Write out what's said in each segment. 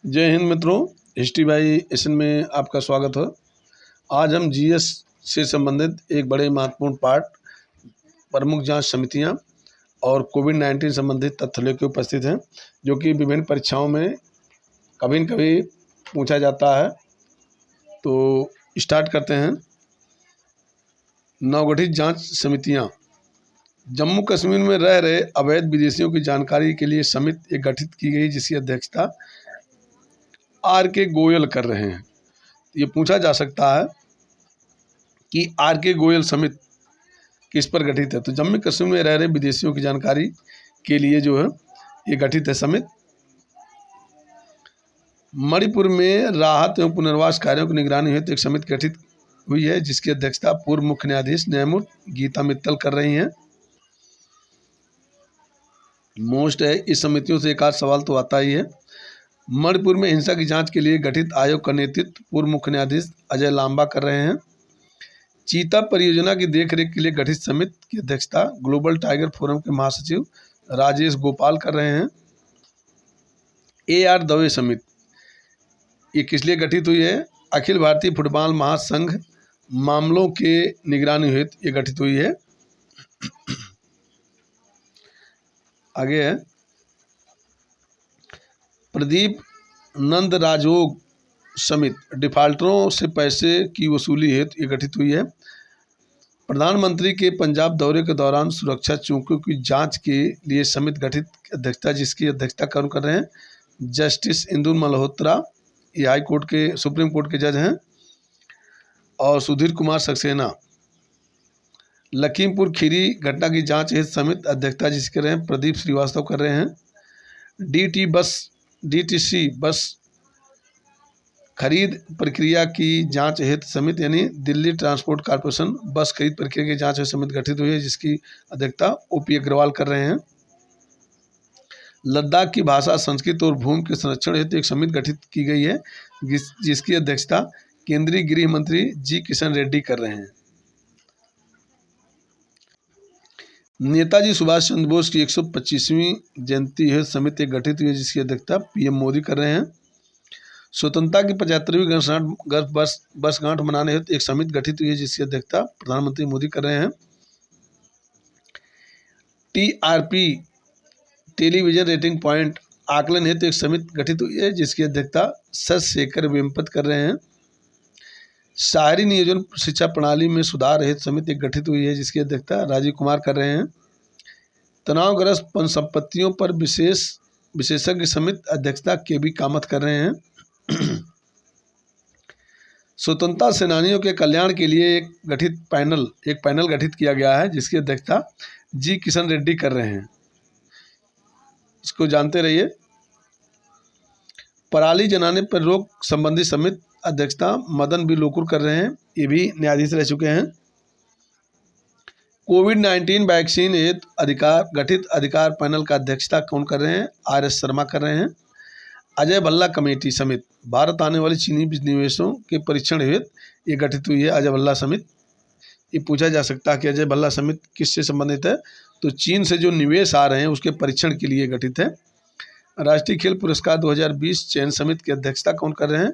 जय हिंद मित्रों, history by एशन में आपका स्वागत है। आज हम जीएस से संबंधित एक बड़े महत्वपूर्ण पाठ प्रमुख जांच समितियां और कोविड-19 संबंधित तथ्य लेकर उपस्थित हैं, जो कि विभिन्न परीक्षाओं में कभी न कभी पूछा जाता है। तो स्टार्ट करते हैं। नवगठित जांच समितियां। जम्मू कश्मीर में रह रहे अवैध विदेशियों की जानकारी के लिए समिति एक गठित की गई, जिसकी अध्यक्षता आर.के. गोयल कर रहे हैं। ये पूछा जा सकता है कि आर.के. गोयल समिति किस पर गठित है। तो जम्मू कश्मीर में रह रहे विदेशियों की जानकारी के लिए जो है ये गठित है समिति। मणिपुर में राहत एवं पुनर्वास कार्यों की निगरानी हेतु एक समिति गठित हुई है, जिसकी अध्यक्षता पूर्व मुख्य न्यायाधीश न्यायमूर्ति गीता मित्तल कर रही हैं। मोस्ट है, इस समितियों से एक आध सवाल तो आता ही है। मणिपुर में हिंसा की जांच के लिए गठित आयोग का नेतृत्व पूर्व मुख्य न्यायाधीश अजय लांबा कर रहे हैं। चीता परियोजना की देखरेख के लिए गठित समिति की अध्यक्षता ग्लोबल टाइगर फोरम के महासचिव राजेश गोपाल कर रहे हैं। ए.आर. दवे समिति ये किस लिए गठित हुई है? अखिल भारतीय फुटबॉल महासंघ मामलों के निगरानी हेतु ये गठित हुई है। आगे है प्रदीप नंदराजोग समिति डिफाल्टरों से पैसे की वसूली हेतु ये गठित हुई है। प्रधानमंत्री के पंजाब दौरे के दौरान सुरक्षा चौकियों की जांच के लिए समिति गठित अध्यक्षता, जिसकी अध्यक्षता कौन कर रहे हैं? जस्टिस इंदु मल्होत्रा, ये हाई कोर्ट के सुप्रीम कोर्ट के जज हैं। और सुधीर कुमार सक्सेना। लखीमपुर खीरी घटना की जांच हेतु समिति अध्यक्षता जिसके कर रहे हैं प्रदीप श्रीवास्तव कर रहे हैं। डीटीसी बस खरीद प्रक्रिया की जांच हेतु समिति यानी दिल्ली ट्रांसपोर्ट कॉर्पोरेशन बस खरीद प्रक्रिया की जांच हेतु समिति गठित हुई है, जिसकी अध्यक्षता ओपी अग्रवाल कर रहे हैं। लद्दाख की भाषा, संस्कृति और भूमि के संरक्षण हेतु एक समिति गठित की गई है, जिसकी अध्यक्षता केंद्रीय गृह मंत्री जी किशन रेड्डी कर रहे हैं। नेताजी सुभाष चंद्र बोस की 125वीं जयंती हेतु समिति गठित हुई है, जिसकी अध्यक्षता पीएम मोदी कर रहे हैं। स्वतंत्रता की 75वीं वर्षगांठ मनाने हेतु एक समिति गठित हुई है, जिसकी अध्यक्षता प्रधानमंत्री मोदी कर रहे हैं। टीआरपी टेलीविजन रेटिंग पॉइंट आकलन हेतु एक समिति गठित हुई है, जिसकी अध्यक्षता शेखर वेम्पति कर रहे हैं। शहरी नियोजन शिक्षा प्रणाली में सुधार हेतु समिति गठित हुई है, जिसकी अध्यक्षता राजीव कुमार कर रहे हैं। तनावग्रस्त संपत्तियों पर विशेषज्ञ समिति अध्यक्षता केबी कामत कर रहे हैं। स्वतंत्रता सेनानियों के कल्याण के लिए एक पैनल गठित किया गया है, जिसकी अध्यक्षता जी किशन रेड्डी कर रहे हैं। इसको जानते रहिए। पराली जलाने पर रोक संबंधी समिति अध्यक्षता मदन बी लोकुर कर रहे हैं, ये भी न्यायाधीश रह चुके हैं। कोविड-19 वैक्सीन हेतु गठित अधिकार पैनल का अध्यक्षता कौन कर रहे हैं? आर.एस. शर्मा कर रहे हैं। अजय भल्ला कमेटी समिति भारत आने वाले चीनी निवेशों के परीक्षण हेतु ये गठित हुई है, अजय भल्ला समिति। ये पूछा जा सकता है कि अजय भल्ला समिति किससे संबंधित है? तो चीन से जो निवेश आ रहे हैं उसके परीक्षण के लिए गठित है। राष्ट्रीय खेल पुरस्कार 2020 चयन समिति की अध्यक्षता कौन कर रहे हैं?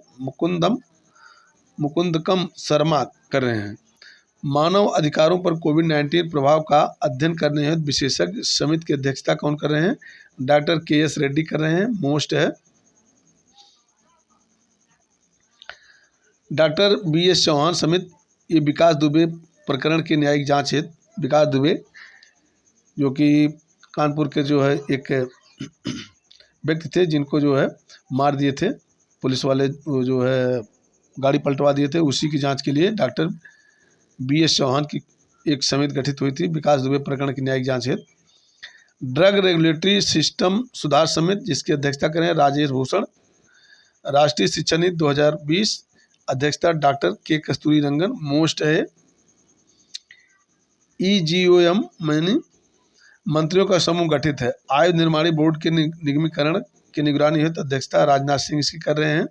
मुकुंदकम शर्मा कर रहे हैं। मानव अधिकारों पर कोविड-19 प्रभाव का अध्ययन करने हेतु विशेषज्ञ समिति की अध्यक्षता कौन कर रहे हैं? Doctor KS. रेड्डी कर रहे हैं। मोस्ट है डॉक्टर बी.एस. चौहान समिति, ये विकास दुबे प्रकरण की न्यायिक जांच हेतु विकास दुबे जो कि कानपुर के जो है एक व्यक्ति थे, जिनको जो है मार दिए थे पुलिस वाले, जो है गाड़ी पलटवा दिए थे, उसी की जांच के लिए डॉक्टर बी.एस. चौहान की एक समिति गठित हुई थी विकास दुबे प्रकरण की न्यायिक जांच हेतु। ड्रग रेगुलेटरी सिस्टम सुधार समिति, जिसकी अध्यक्षता करें राजेश भूषण। राष्ट्रीय शिक्षा नीति 2020 अध्यक्षता डॉक्टर के कस्तूरी रंगन। मोस्ट है EGOM मंत्रियों का समूह गठित है। आयुध निर्माणी बोर्ड के निगमीकरण की निगरानी हेतु अध्यक्षता राजनाथ सिंह इसकी कर रहे हैं।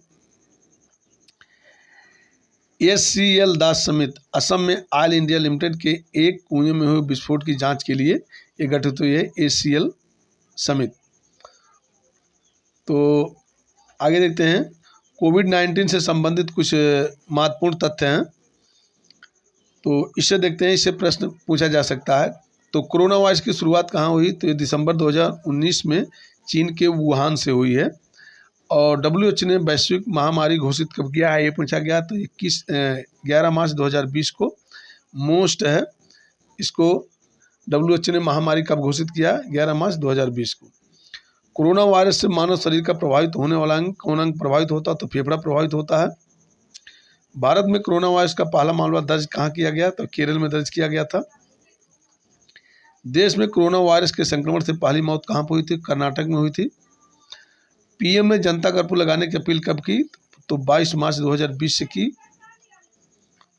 SCL दास समिति असम में ऑयल इंडिया लिमिटेड के एक कुएं में हुए विस्फोट की जांच के लिए ये गठित हुई है, SCL समिति। तो आगे देखते हैं, कोविड-19 से संबंधित कुछ महत्वपूर्ण तथ्य हैं, तो इससे देखते हैं, इससे प्रश्न पूछा जा सकता है। तो कोरोना वायरस की शुरुआत कहाँ हुई? तो ये दिसंबर 2019 में चीन के वुहान से हुई है। और WHO ने वैश्विक महामारी घोषित कब किया है, ये पूछा गया। तो 11 मार्च 2020 को मोस्ट है, इसको WHO ने महामारी कब घोषित किया? 11 मार्च 2020 को। कोरोना वायरस से मानव शरीर का प्रभावित होने वाला अंग, कौन अंग प्रभावित होता है? तो फेफड़ा प्रभावित होता है। भारत में कोरोना वायरस का पहला मामला दर्ज कहाँ किया गया? तो केरल में दर्ज किया गया था। देश में कोरोना वायरस के संक्रमण से पहली मौत कहाँ पर हुई थी? कर्नाटक में हुई थी। PM ने जनता कर्फ्यू लगाने की अपील कब की? तो 22 मार्च 2020 से की।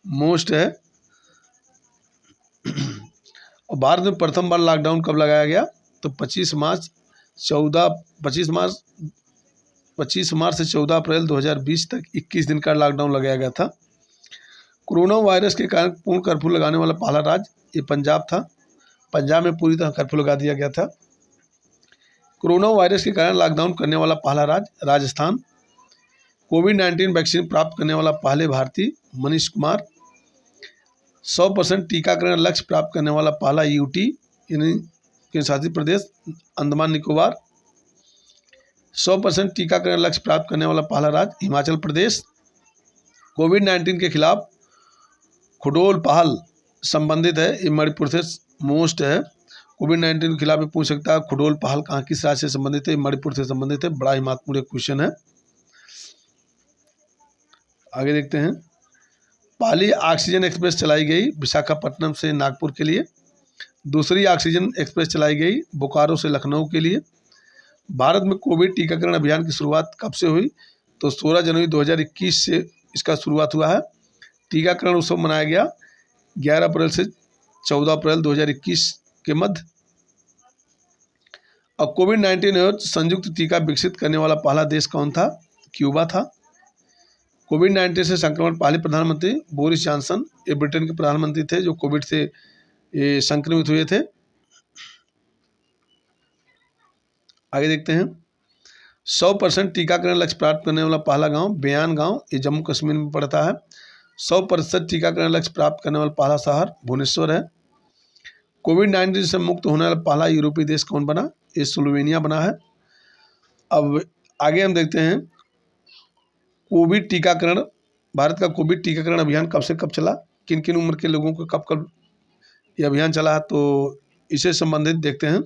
मोस्ट है। और भारत में प्रथम बार लॉकडाउन कब लगाया गया? तो 25 मार्च से 14 अप्रैल 2020 तक 21 दिन का लॉकडाउन लगाया गया था। कोरोना वायरस के कारण पूर्ण कर्फ्यू लगाने वाला पहला राज्य ये पंजाब था। पंजाब में पूरी तरह कर्फ्यू लगा दिया गया था। कोरोना वायरस के कारण लॉकडाउन करने वाला पहला राज्य राजस्थान। कोविड-19 वैक्सीन प्राप्त करने वाला पहले भारतीय मनीष कुमार। 100% टीकाकरण लक्ष्य प्राप्त करने वाला पहला UT यानी केंद्र शासित प्रदेश अंडमान निकोबार। 100% टीकाकरण लक्ष्य प्राप्त करने वाला पहला राज्य हिमाचल प्रदेश। कोविड-19 के खिलाफ खुडोल पहल संबंधित है, ये मणिपुर से मोस्ट है। कोविड-19 के खिलाफ पूछ सकता है खुडोल पहल कहाँ किस राज्य से संबंधित है? मणिपुर से संबंधित है। बड़ा ही महत्वपूर्ण क्वेश्चन है। आगे देखते हैं, पहली ऑक्सीजन एक्सप्रेस चलाई गई विशाखापट्टनम से नागपुर के लिए। दूसरी ऑक्सीजन एक्सप्रेस चलाई गई बोकारो से लखनऊ के लिए। भारत में कोविड टीकाकरण अभियान की शुरुआत कब से हुई? तो 16 जनवरी 2021 से इसका शुरुआत हुआ है। टीकाकरण उत्सव मनाया गया 11 अप्रैल से 14 अप्रैल 2021 के मध्य। और कोविड-19 और संयुक्त टीका विकसित करने वाला पहला देश कौन था? क्यूबा था। कोविड-19 से संक्रमण पहले प्रधानमंत्री बोरिस जॉनसन, ये ब्रिटेन के प्रधानमंत्री थे जो कोविड से संक्रमित हुए थे। आगे देखते हैं, 100% टीकाकरण लक्ष्य प्राप्त करने वाला पहला गांव बयान गांव, ये जम्मू कश्मीर में पड़ता है। 100% टीकाकरण लक्ष्य प्राप्त करने वाला पहला शहर भुवनेश्वर है। कोविड-19 से मुक्त होने वाला पहला यूरोपीय देश कौन बना? ये स्लोवेनिया बना है। अब आगे हम देखते हैं, कोविड टीकाकरण, भारत का कोविड टीकाकरण अभियान कब से कब चला? किन किन उम्र के लोगों को कब कब ये अभियान चला है? तो इससे संबंधित देखते हैं।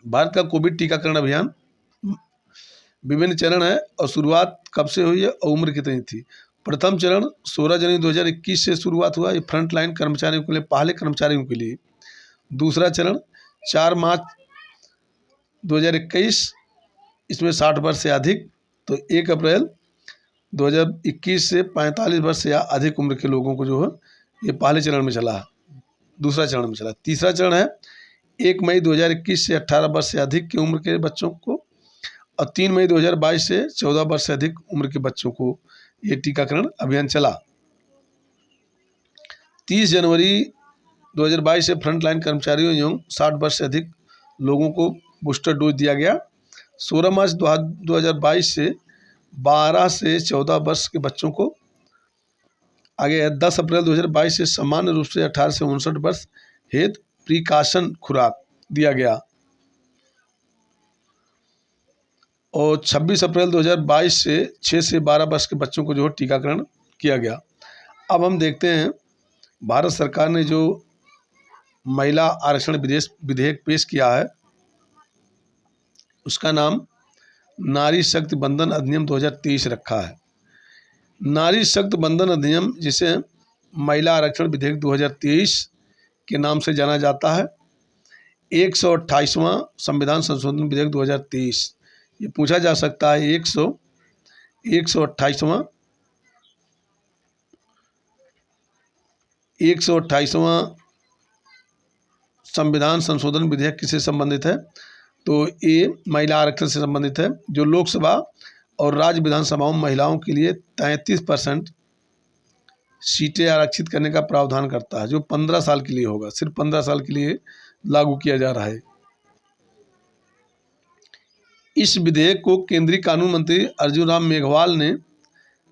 भारत का कोविड टीकाकरण अभियान विभिन्न चरण है और शुरुआत कब से हुई है और उम्र कितनी थी? प्रथम चरण 16 जनवरी 2021 से शुरुआत हुआ, ये फ्रंट लाइन कर्मचारियों के लिए, पहले कर्मचारियों के लिए। दूसरा चरण 4 मार्च 2021, इसमें 60 वर्ष से अधिक। तो 1 अप्रैल 2021 से 45 वर्ष से अधिक उम्र के लोगों को जो है ये पहले चरण में चला है, दूसरा चरण में चला। तीसरा चरण है 1 मई 2021 से 18 वर्ष से अधिक की उम्र के बच्चों को, और 3 मई 2022 से 14 वर्ष से अधिक उम्र के बच्चों को ये टीकाकरण अभियान चला। 30 जनवरी 2022 से फ्रंटलाइन कर्मचारियों एवं 60 वर्ष से अधिक लोगों को बूस्टर डोज दिया गया। 16 मार्च 2022 से 12 से 14 वर्ष के बच्चों को। आगे है 10 अप्रैल 2022 से सामान्य रूप से 18 से 59 वर्ष हेतु प्रिकॉशन खुराक दिया गया। और 26 अप्रैल 2022 से 6 से 12 वर्ष के बच्चों को जो है टीकाकरण किया गया। अब हम देखते हैं, भारत सरकार ने जो महिला आरक्षण विधेयक पेश किया है उसका नाम नारी शक्ति बंधन अधिनियम 2023 रखा है। नारी शक्ति बंधन अधिनियम, जिसे महिला आरक्षण विधेयक 2023 के नाम से जाना जाता है, 128वां संविधान संशोधन विधेयक 2023। ये पूछा जा सकता है 128वां संविधान संशोधन विधेयक किससे संबंधित है? तो ये महिला आरक्षण से संबंधित है, जो लोकसभा और राज्य विधानसभाओं में महिलाओं के लिए 33% सीटें आरक्षित करने का प्रावधान करता है, जो 15 साल के लिए होगा, सिर्फ 15 साल के लिए लागू किया जा रहा है। इस विधेयक को केंद्रीय कानून मंत्री अर्जुन राम मेघवाल ने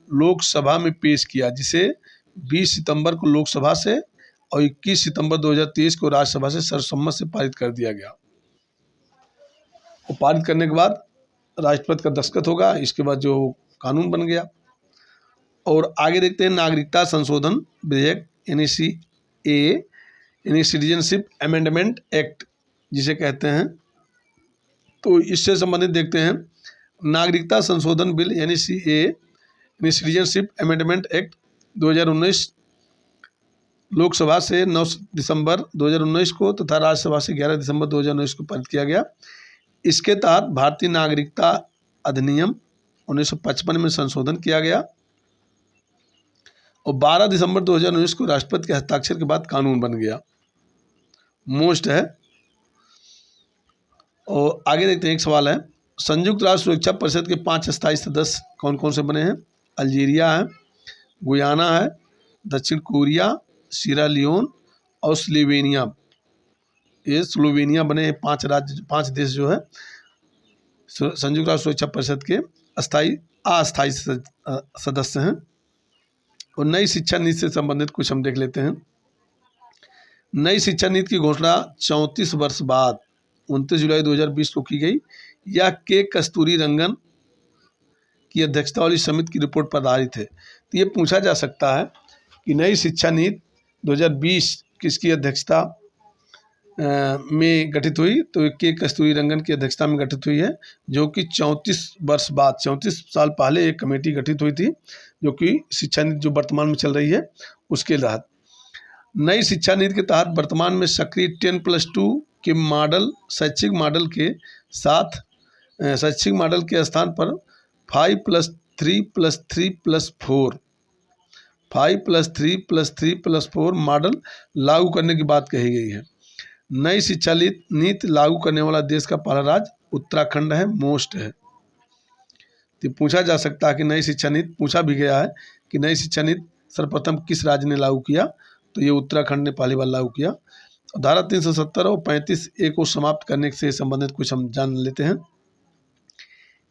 लोकसभा में पेश किया, जिसे 20 सितंबर को लोकसभा से और 21 सितंबर 2023 को राज्यसभा से सर्वसम्मत से पारित कर दिया गया। और पारित करने के बाद राष्ट्रपति का दस्तखत होगा, इसके बाद जो कानून बन गया। और आगे देखते हैं नागरिकता संशोधन विधेयक NACA यानी सिटीजनशिप अमेंडमेंट एक्ट जिसे कहते हैं। तो इससे संबंधित देखते हैं नागरिकता संशोधन बिल NACA यानी सिटीजनशिप अमेंडमेंट एक्ट 2019 लोकसभा से 9 दिसंबर 2019 को तथा राज्यसभा से 11 दिसंबर 2019 को पारित किया गया। इसके तहत भारतीय नागरिकता अधिनियम 1955 में संशोधन किया गया और 12 दिसंबर 2019 को राष्ट्रपति के हस्ताक्षर के बाद कानून बन गया। मोस्ट है। और आगे देखते हैं, एक सवाल है, संयुक्त राष्ट्र सुरक्षा परिषद के 5 स्थायी सदस्य कौन कौन से बने हैं? अल्जीरिया है, गुयाना है, दक्षिण कोरिया, सीरा लियोन और स्लोवेनिया। ये स्लोवेनिया बने हैं 5 देश जो है संयुक्त राष्ट्र सुरक्षा परिषद के अस्थायी सदस्य हैं। और नई शिक्षा नीति से संबंधित कुछ हम देख लेते हैं। नई शिक्षा नीति की घोषणा 34 वर्ष बाद 29 जुलाई 2020 को की गई। यह के कस्तूरी रंगन की अध्यक्षता वाली समिति की रिपोर्ट पर आधारित है। तो ये पूछा जा सकता है कि नई शिक्षा नीति 2020 किसकी अध्यक्षता में गठित हुई? तो के कस्तूरी रंगन की अध्यक्षता में गठित हुई है, जो कि 34 वर्ष बाद 34 साल पहले एक कमेटी गठित हुई थी, जो कि शिक्षा नीति जो वर्तमान में चल रही है उसके तहत। नई शिक्षा नीति के तहत वर्तमान में सक्रिय 10+2 के मॉडल शैक्षिक मॉडल के साथ शैक्षिक मॉडल के स्थान पर 5+3+3+4 मॉडल लागू करने की बात कही गई है। नई शिक्षा नीति लागू करने वाला देश का पहला राज्य उत्तराखंड है। मोस्ट है। तो पूछा जा सकता है कि नई शिक्षा नीति पूछा भी गया है कि नई शिक्षा नीति सर्वप्रथम किस राज्य ने लागू किया? तो ये उत्तराखंड ने पहली बार लागू किया। धारा 370 और 35A को समाप्त करने से संबंधित कुछ हम जान लेते हैं।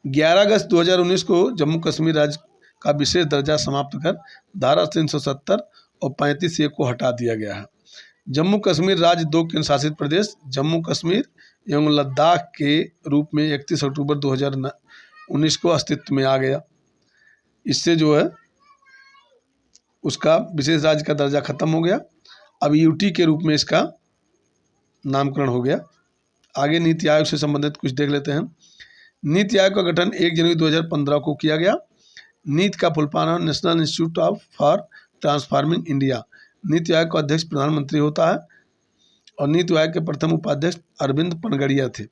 11 अगस्त 2019 को जम्मू कश्मीर राज्य का विशेष दर्जा समाप्त कर धारा 370 और 35A को हटा दिया गया है। जम्मू कश्मीर राज्य 2 केंद्र शासित प्रदेश जम्मू कश्मीर एवं लद्दाख के रूप में 31 अक्टूबर 2019 को अस्तित्व में आ गया। इससे जो है उसका विशेष राज्य का दर्जा खत्म हो गया। अब UT के रूप में इसका नामकरण हो गया। आगे नीति आयोग से संबंधित कुछ देख लेते हैं। नीति आयोग का गठन 1 जनवरी 2015 को किया गया। नीति का फुल फॉर्म है national institute for transforming India. NITI Aayog का अध्यक्ष प्रधानमंत्री होता है और नीति आयोग के प्रथम उपाध्यक्ष अरविंद पानगड़िया थे।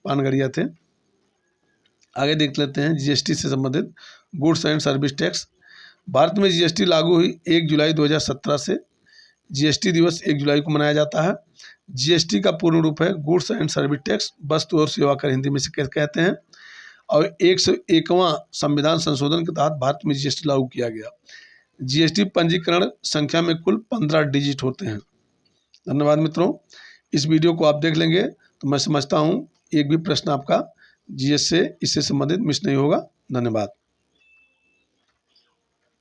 आगे देख लेते हैं GST से संबंधित, goods and service tax. Bharat में GST लागू हुई 1 जुलाई 2017 से। GST दिवस 1 जुलाई को मनाया जाता है। GST का पूर्ण रूप है गुड्स एंड सर्विस टैक्स, वस्तु और सेवा कर हिंदी में से कहते हैं। और 101वां संविधान संशोधन के तहत भारत में GST लागू किया गया। GST पंजीकरण संख्या में कुल 15 डिजिट होते हैं। धन्यवाद मित्रों। इस वीडियो को आप देख लेंगे तो मैं समझता हूँ एक भी प्रश्न आपका GS से इससे संबंधित मिस नहीं होगा। धन्यवाद।